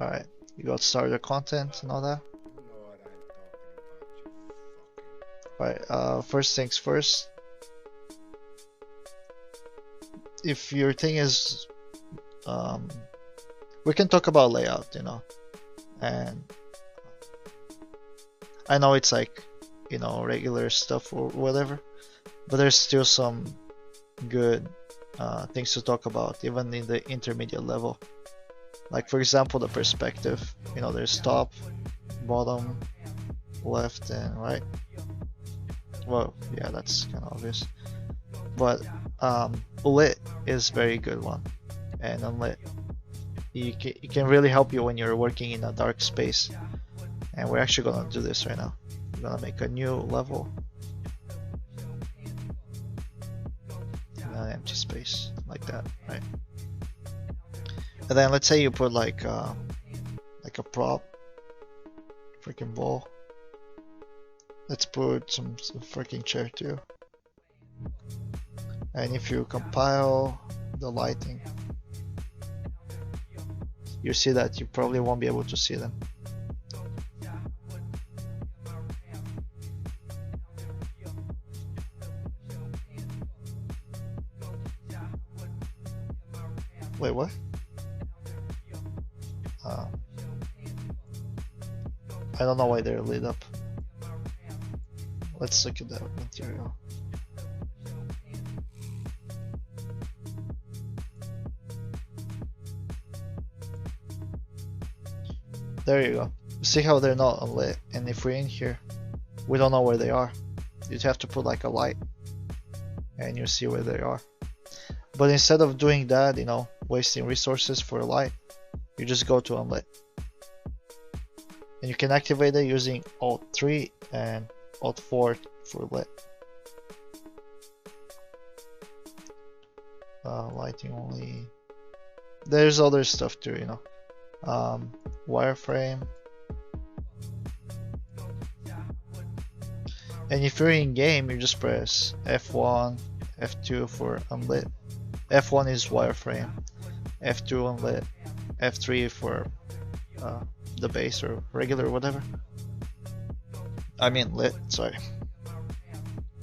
Alright, you got starter content and all that. Alright, first things first. If your thing is, we can talk about layout, you know, and I know it's like, you know, regular stuff or whatever, but there's still some good things to talk about, even in the intermediate level. Like for example, the perspective. You know, there's top, bottom, left, and right. Well, yeah, that's kind of obvious. But lit is very good one, and unlit. It can really help you when you're working in a dark space. And we're actually gonna do this right now. We're gonna make a new level. An empty space like that, right? And then let's say you put like a prop, freaking ball. Let's put some freaking chair too. And if you compile the lighting, you see that you probably won't be able to see them. Wait, what? I don't know why they're lit up. Let's look at that material. There you go. See how they're not unlit, and if we're in here, we don't know where they are. You'd have to put like a light, and you see where they are. But instead of doing that, you know, wasting resources for a light, you just go to unlit. And you can activate it using Alt 3 and Alt 4 for lit. Lighting only. There's other stuff too, you know. Wireframe. And if you're in game, you just press F1, F2 for unlit. F1 is wireframe, F2 unlit, F3 for the base or regular or whatever. I mean lit, sorry.